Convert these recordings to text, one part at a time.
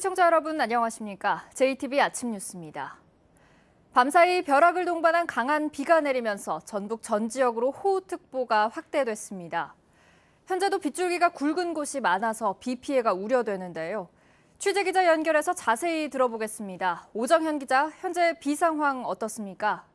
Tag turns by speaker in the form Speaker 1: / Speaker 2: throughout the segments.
Speaker 1: 시청자 여러분 안녕하십니까? JTB 아침 뉴스입니다. 밤사이 벼락을 동반한 강한 비가 내리면서 전북 전 지역으로 호우특보가 확대됐습니다. 현재도 빗줄기가 굵은 곳이 많아서 비 피해가 우려되는데요. 취재기자 연결해서 자세히 들어보겠습니다. 오정현 기자, 현재 비 상황 어떻습니까?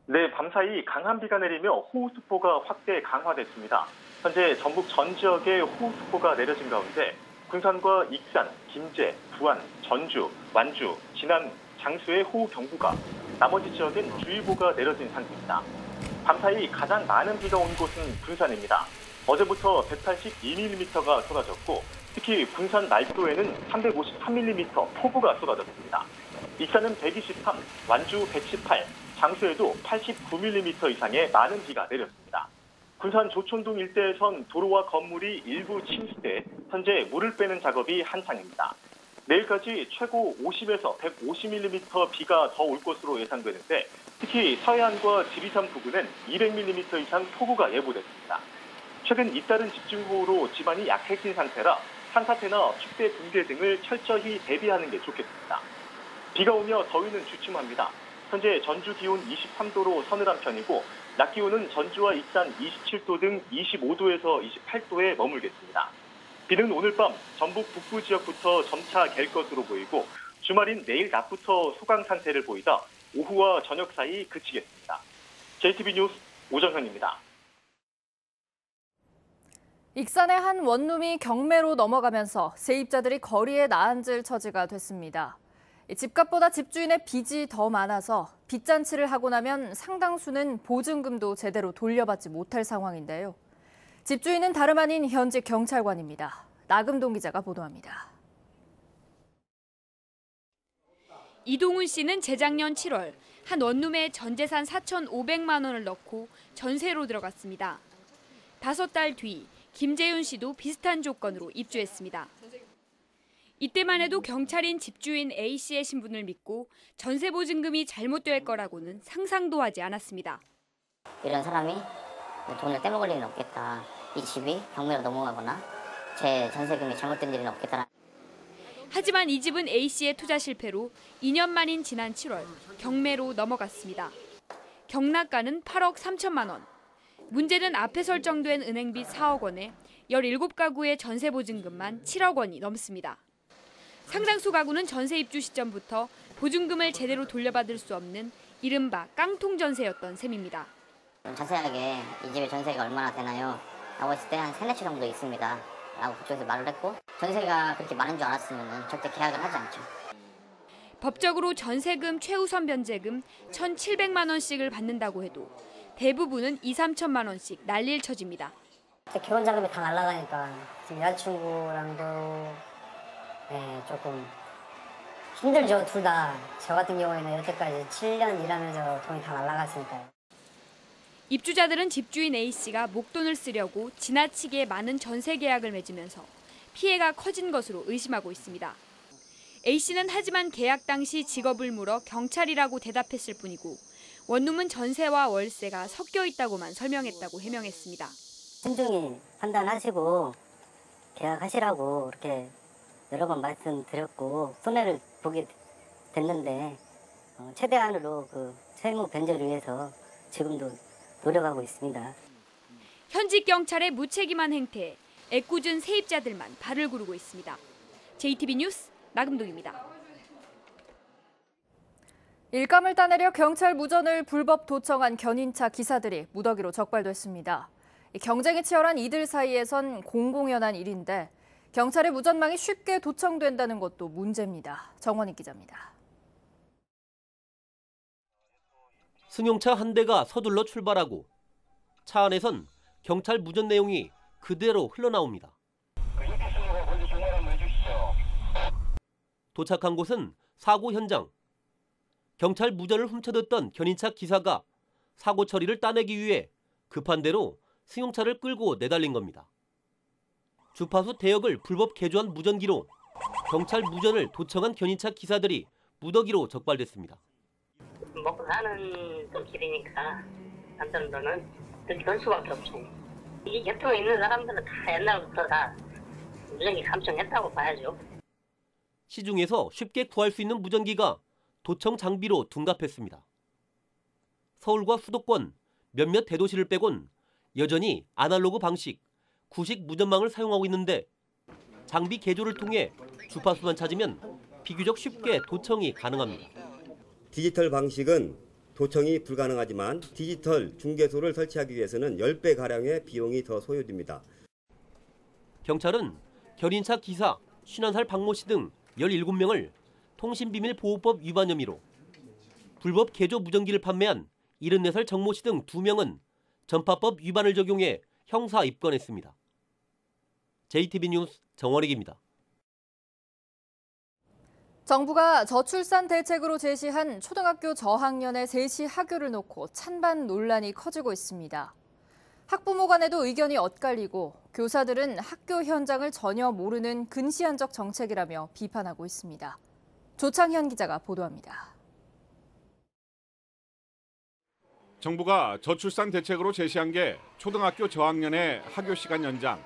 Speaker 2: 네, 밤사이 강한 비가 내리며 호우특보가 확대 강화됐습니다. 현재 전북 전 지역에 호우특보가 내려진 가운데 군산과 익산, 김제, 부안, 전주, 완주, 진안, 장수에 호우경보가, 나머지 지역엔 주의보가 내려진 상태입니다. 밤사이 가장 많은 비가 온 곳은 군산입니다. 어제부터 182mm가 쏟아졌고 특히 군산 날도에는 353mm 폭우가 쏟아졌습니다. 익산은 123, 완주 118, 장수에도 89mm 이상의 많은 비가 내렸습니다. 군산 조촌동 일대에선 도로와 건물이 일부 침수돼 현재 물을 빼는 작업이 한창입니다. 내일까지 최고 50에서 150mm 비가 더 올 것으로 예상되는데 특히 서해안과 지리산 부근은 200mm 이상 폭우가 예보됐습니다. 최근 잇따른 집중호우로 지반이 약해진 상태라 산사태나 축대 붕괴 등을 철저히 대비하는 게 좋겠습니다. 비가 오며 더위는 주춤합니다. 현재 전주 기온 23도로 서늘한 편이고 낮 기온은 전주와 익산 27도 등 25도에서 28도에 머물겠습니다. 비는 오늘 밤 전북 북부 지역부터 점차 갤 것으로 보이고 주말인 내일 낮부터 소강 상태를 보이다 오후와 저녁 사이 그치겠습니다. JTB 뉴스 오정현입니다.
Speaker 1: 익산의 한 원룸이 경매로 넘어가면서 세입자들이 거리에 나앉을 처지가 됐습니다. 집값보다 집주인의 빚이 더 많아서 빚잔치를 하고 나면 상당수는 보증금도 제대로 돌려받지 못할 상황인데요. 집주인은 다름 아닌 현직 경찰관입니다. 나금동 기자가 보도합니다.
Speaker 3: 이동훈 씨는 재작년 7월 한 원룸에 전재산 4,500만 원을 넣고 전세로 들어갔습니다. 5달 뒤 김재윤 씨도 비슷한 조건으로 입주했습니다. 이때만 해도 경찰인 집주인 A 씨의 신분을 믿고 전세 보증금이 잘못될 거라고는 상상도 하지 않았습니다.
Speaker 4: 이런 사람이 돈을 떼먹을 일은 없겠다. 이 집이 경매로 넘어가거나 제 전세금이 잘못된 일은 없겠다.
Speaker 3: 하지만 이 집은 A 씨의 투자 실패로 2년 만인 지난 7월 경매로 넘어갔습니다. 경락가는 8억 3천만 원. 문제는 앞에 설정된 은행빚 4억 원에 17가구의 전세 보증금만 7억 원이 넘습니다. 상당수 가구는 전세 입주 시점부터 보증금을 제대로 돌려받을 수 없는 이른바 깡통 전세였던 셈입니다.
Speaker 4: 자세하게 이 집의 전세가 얼마나 되나요? 라고 했을 때 한 3-4채 정도 있습니다. 라고 그쪽에서 말을 했고 전세가 그렇게 많은 줄 알았으면 절대 계약을 하지 않죠.
Speaker 3: 법적으로 전세금 최우선 변제금 1,700만 원씩을 받는다고 해도 대부분은 2-3천만 원씩 날릴 처지입니다.
Speaker 5: 결혼 자금이 다 날아가니까 지금 여자친구랑도 조금 힘들죠, 둘 다. 저 같은 경우에는 여태까지 7년 일하면서 돈이 다 날아갔으니까요.
Speaker 3: 입주자들은 집주인 A 씨가 목돈을 쓰려고 지나치게 많은 전세 계약을 맺으면서 피해가 커진 것으로 의심하고 있습니다. A 씨는 하지만 계약 당시 직업을 물어 경찰이라고 대답했을 뿐이고 원룸은 전세와 월세가 섞여 있다고만 설명했다고 해명했습니다.
Speaker 5: 신중히 판단하시고 계약하시라고 이렇게 여러 번 말씀드렸고 손해를 보게 됐는데 최대한으로 그 세무 변제를 위해서 지금도 노력하고 있습니다.
Speaker 3: 현직 경찰의 무책임한 행태에 애꿎은 세입자들만 발을 구르고 있습니다. JTB 뉴스 나금동입니다.
Speaker 1: 일감을 따내려 경찰 무전을 불법 도청한 견인차 기사들이 무더기로 적발됐습니다. 경쟁이 치열한 이들 사이에선 공공연한 일인데 경찰의 무전망이 쉽게 도청된다는 것도 문제입니다. 정원익 기자입니다.
Speaker 6: 승용차 한 대가 서둘러 출발하고 차 안에선 경찰 무전 내용이 그대로 흘러나옵니다. 도착한 곳은 사고 현장. 경찰 무전을 훔쳐듣던 견인차 기사가 사고 처리를 따내기 위해 급한 대로 승용차를 끌고 내달린 겁니다. 주파수 대역을 불법 개조한 무전기로 경찰 무전을 도청한 견인차 기사들이 무더기로 적발됐습니다.
Speaker 7: 먹고 사는 길이니까 남편들은 그럴 수밖에 없죠. 이 곁에 있는 사람들은 다 옛날부터 다 무전기 감청했다고 봐야죠.
Speaker 6: 시중에서 쉽게 구할 수 있는 무전기가 도청 장비로 둔갑했습니다. 서울과 수도권 몇몇 대도시를 빼곤 여전히 아날로그 방식, 구식 무전망을 사용하고 있는데 장비 개조를 통해 주파수만 찾으면 비교적 쉽게 도청이 가능합니다.
Speaker 8: 디지털 방식은 도청이 불가능하지만 디지털 중계소를 설치하기 위해서는 10배가량의 비용이 더 소요됩니다.
Speaker 6: 경찰은 견인차 기사 50살 박모 씨 등 17명을 통신비밀보호법 위반 혐의로, 불법 개조 무전기를 판매한 74살 정모 씨 등 2명은 전파법 위반을 적용해 형사 입건했습니다. JTB 뉴스 정원익입니다.
Speaker 1: 정부가 저출산 대책으로 제시한 초등학교 저학년의 셋이 학교를 놓고 찬반 논란이 커지고 있습니다. 학부모 간에도 의견이 엇갈리고 교사들은 학교 현장을 전혀 모르는 근시안적 정책이라며 비판하고 있습니다. 조창현 기자가 보도합니다.
Speaker 9: 정부가 저출산 대책으로 제시한 게 초등학교 저학년의 학교 시간 연장.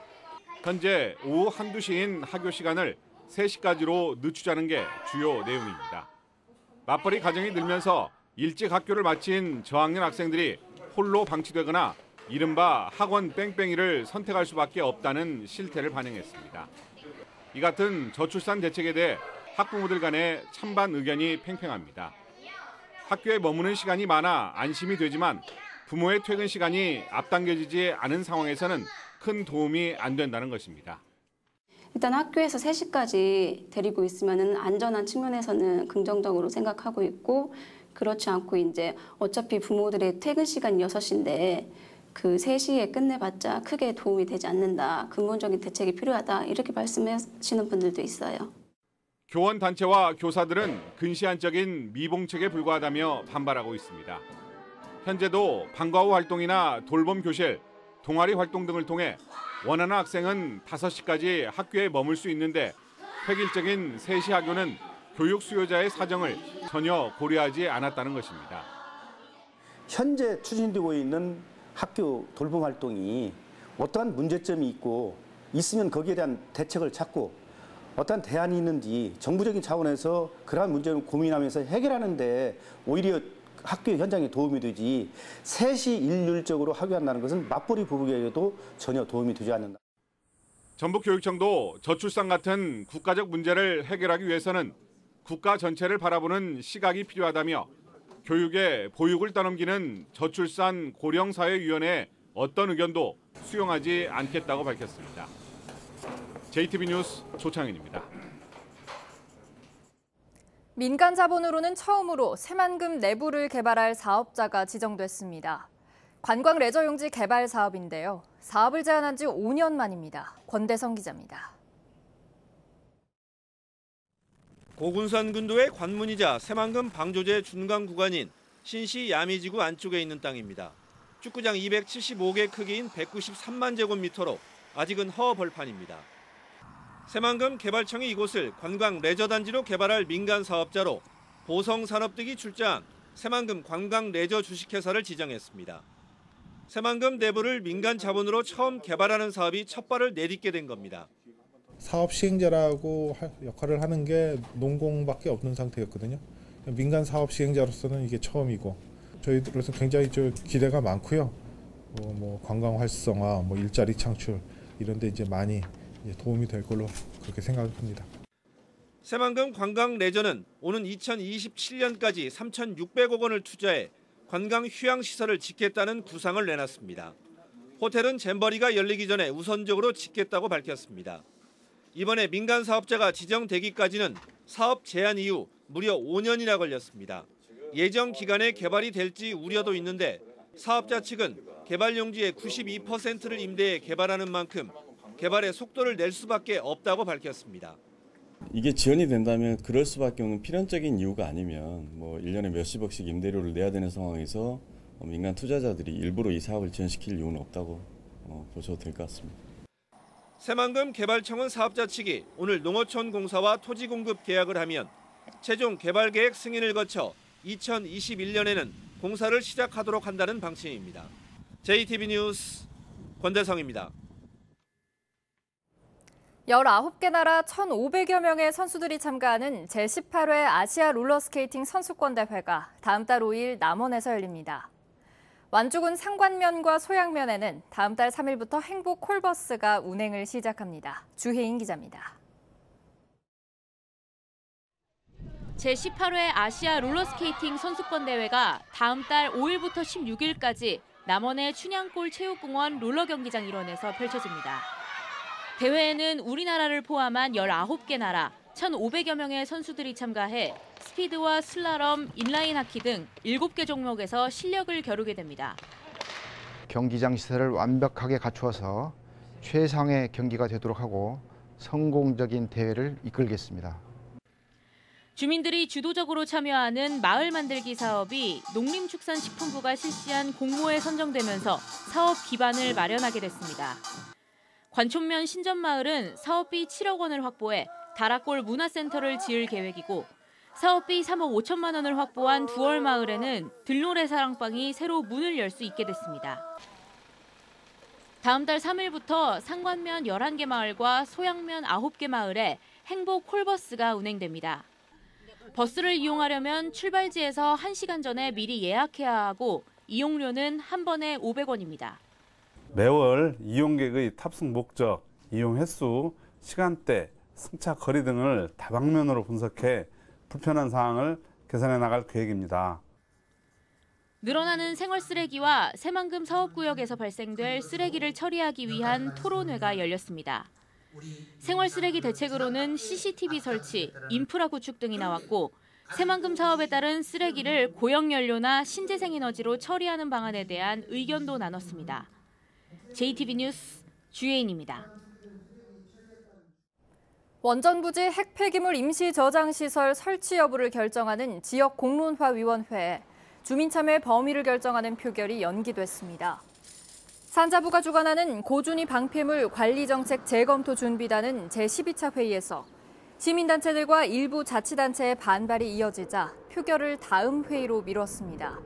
Speaker 9: 현재 오후 1~2시인 학교 시간을 3시까지로 늦추자는 게 주요 내용입니다. 맞벌이 가정이 늘면서 일찍 학교를 마친 저학년 학생들이 홀로 방치되거나 이른바 학원 뺑뺑이를 선택할 수밖에 없다는 실태를 반영했습니다. 이 같은 저출산 대책에 대해 학부모들 간의 찬반 의견이 팽팽합니다. 학교에 머무는 시간이 많아 안심이 되지만 부모의 퇴근 시간이 앞당겨지지 않은 상황에서는 큰 도움이 안 된다는 것입니다.
Speaker 10: 일단 학교에서 3시까지 데리고 있으면 안전한 측면에서는 긍정적으로 생각하고 있고, 그렇지 않고 이제 어차피 부모들의 퇴근 시간이 6시인데 그 3시에 끝내봤자 크게 도움이 되지 않는다. 근본적인 대책이 필요하다. 이렇게 말씀하시는 분들도 있어요.
Speaker 9: 교원단체와 교사들은 근시안적인 미봉책에 불과하다며 반발하고 있습니다. 현재도 방과 후 활동이나 돌봄 교실, 동아리 활동 등을 통해 원하는 학생은 5시까지 학교에 머물 수 있는데 획일적인 3시 학교는 교육 수요자의 사정을 전혀 고려하지 않았다는 것입니다.
Speaker 11: 현재 추진되고 있는 학교 돌봄 활동이 어떠한 문제점이 있고 있으면 거기에 대한 대책을 찾고 어떠한 대안이 있는지 정부적인 차원에서 그러한 문제를 고민하면서 해결하는 데 오히려 학교 현장에 도움이 되지 3시 일률적으로 학교한다는 것은 맞벌이 부부에게도 전혀 도움이 되지 않는다.
Speaker 9: 전북교육청도 저출산 같은 국가적 문제를 해결하기 위해서는 국가 전체를 바라보는 시각이 필요하다며 교육에 보육을 떠넘기는 저출산 고령사회위원회의 어떤 의견도 수용하지 않겠다고 밝혔습니다. JTB 뉴스 조창현입니다.
Speaker 1: 민간 자본으로는 처음으로 새만금 내부를 개발할 사업자가 지정됐습니다. 관광 레저 용지 개발 사업인데요. 사업을 제안한 지 5년 만입니다. 권대성 기자입니다.
Speaker 12: 고군산 군도의 관문이자 새만금 방조제 준강 구간인 신시 야미지구 안쪽에 있는 땅입니다. 축구장 275개 크기인 193만 제곱미터로 아직은 허벌판입니다. 새만금 개발청이 이곳을 관광 레저단지로 개발할 민간 사업자로 보성산업등이 출자한 새만금 관광 레저 주식회사를 지정했습니다. 새만금 내부를 민간 자본으로 처음 개발하는 사업이 첫 발을 내딛게 된 겁니다.
Speaker 13: 사업 시행자라고 역할을 하는 게 농공밖에 없는 상태였거든요. 민간 사업 시행자로서는 이게 처음이고 저희들로서 굉장히 기대가 많고요. 관광 활성화, 일자리 창출 이런 데 이제 많이 도움이 될 걸로 그렇게 생각합니다.
Speaker 12: 새만금 관광 레저는 오는 2027년까지 3,600억 원을 투자해 관광 휴양 시설을 짓겠다는 구상을 내놨습니다. 호텔은 잼버리가 열리기 전에 우선적으로 짓겠다고 밝혔습니다. 이번에 민간 사업자가 지정되기까지는 사업 제안 이후 무려 5년이나 걸렸습니다. 예정 기간에 개발이 될지 우려도 있는데 사업자 측은 개발 용지의 92%를 임대해 개발하는 만큼 개발의 속도를 낼 수밖에 없다고 밝혔습니다.
Speaker 14: 이게 지원이 된다면 그럴 수밖에 없는 필연적인 이유가 아니면 1년에 몇십억씩 임대료를 내야 되는 상황에서 민간 투자자들이 일부러 이 사업을 지연시킬 이유는 없다고 보셔도 될 것 같습니다.
Speaker 12: 새만금 개발청은 사업자 측이 오늘 농어촌 공사와 토지 공급 계약을 하면 최종 개발 계획 승인을 거쳐 2021년에는 공사를 시작하도록 한다는 방침입니다. JTB 뉴스 권대성입니다.
Speaker 1: 19개 나라 1,500여 명의 선수들이 참가하는 제18회 아시아 롤러스케이팅 선수권 대회가 다음 달 5일 남원에서 열립니다. 완주군 상관면과 소양면에는 다음 달 3일부터 행복 콜버스가 운행을 시작합니다. 주혜인 기자입니다.
Speaker 3: 제18회 아시아 롤러스케이팅 선수권 대회가 다음 달 5일부터 16일까지 남원의 춘향골 체육공원 롤러경기장 일원에서 펼쳐집니다. 대회에는 우리나라를 포함한 19개 나라 1,500여 명의 선수들이 참가해 스피드와 슬라럼, 인라인 하키 등 7개 종목에서 실력을 겨루게 됩니다.
Speaker 15: 경기장 시설을 완벽하게 갖추어서 최상의 경기가 되도록 하고 성공적인 대회를 이끌겠습니다.
Speaker 3: 주민들이 주도적으로 참여하는 마을 만들기 사업이 농림축산식품부가 실시한 공모에 선정되면서 사업 기반을 마련하게 됐습니다. 관촌면 신전마을은 사업비 7억 원을 확보해 다락골 문화센터를 지을 계획이고 사업비 3억 5천만 원을 확보한 두월마을에는 들노래 사랑방이 새로 문을 열 수 있게 됐습니다. 다음 달 3일부터 상관면 11개 마을과 소양면 9개 마을에 행복 콜버스가 운행됩니다. 버스를 이용하려면 출발지에서 1시간 전에 미리 예약해야 하고 이용료는 한 번에 500원입니다.
Speaker 16: 매월 이용객의 탑승 목적, 이용 횟수, 시간대, 승차 거리 등을 다방면으로 분석해 불편한 사항을 개선해 나갈 계획입니다.
Speaker 3: 늘어나는 생활 쓰레기와 새만금 사업구역에서 발생될 쓰레기를 처리하기 위한 토론회가 열렸습니다. 생활 쓰레기 대책으로는 CCTV 설치, 인프라 구축 등이 나왔고 새만금 사업에 따른 쓰레기를 고형연료나 신재생에너지로 처리하는 방안에 대한 의견도 나눴습니다. JTB 뉴스 주혜인입니다.
Speaker 1: 원전부지 핵폐기물 임시 저장시설 설치 여부를 결정하는 지역공론화위원회에 주민참여 범위를 결정하는 표결이 연기됐습니다. 산자부가 주관하는 고준위 방폐물 관리정책 재검토 준비단은 제12차 회의에서 시민단체들과 일부 자치단체의 반발이 이어지자 표결을 다음 회의로 미뤘습니다.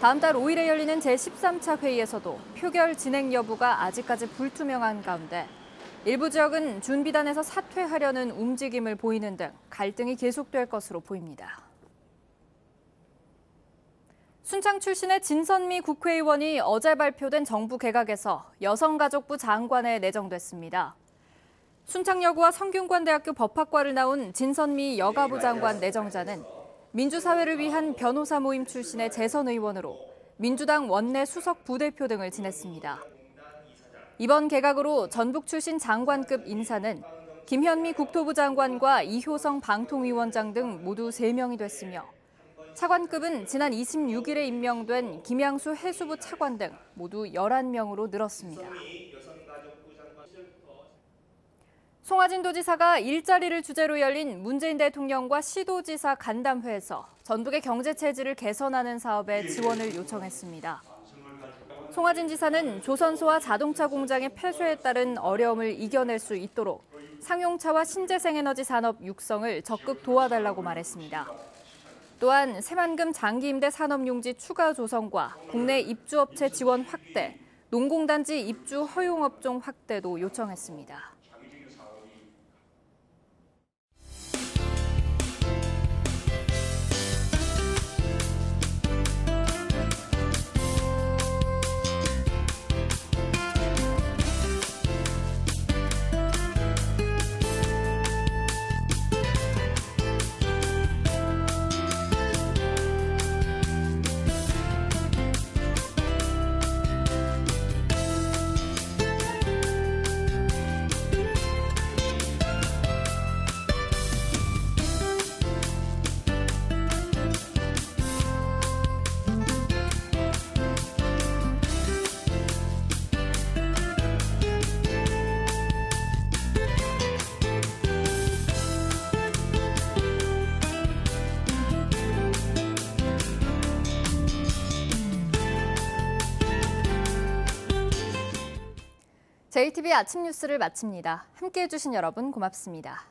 Speaker 1: 다음 달 5일에 열리는 제13차 회의에서도 표결 진행 여부가 아직까지 불투명한 가운데 일부 지역은 준비단에서 사퇴하려는 움직임을 보이는 등 갈등이 계속될 것으로 보입니다. 순창 출신의 진선미 국회의원이 어제 발표된 정부 개각에서 여성가족부 장관에 내정됐습니다. 순창여고와 성균관대학교 법학과를 나온 진선미 여가부 장관 내정자는 민주사회를 위한 변호사 모임 출신의 재선 의원으로 민주당 원내 수석 부대표 등을 지냈습니다. 이번 개각으로 전북 출신 장관급 인사는 김현미 국토부 장관과 이효성 방통위원장 등 모두 3명이 됐으며 차관급은 지난 26일에 임명된 김양수 해수부 차관 등 모두 11명으로 늘었습니다. 송하진 도지사가 일자리를 주제로 열린 문재인 대통령과 시도지사 간담회에서 전북의 경제 체질을 개선하는 사업에 지원을 요청했습니다. 송하진 지사는 조선소와 자동차 공장의 폐쇄에 따른 어려움을 이겨낼 수 있도록 상용차와 신재생에너지 산업 육성을 적극 도와달라고 말했습니다. 또한 새만금 장기임대 산업용지 추가 조성과 국내 입주업체 지원 확대, 농공단지 입주 허용업종 확대도 요청했습니다. JTB 아침 뉴스를 마칩니다. 함께해 주신 여러분 고맙습니다.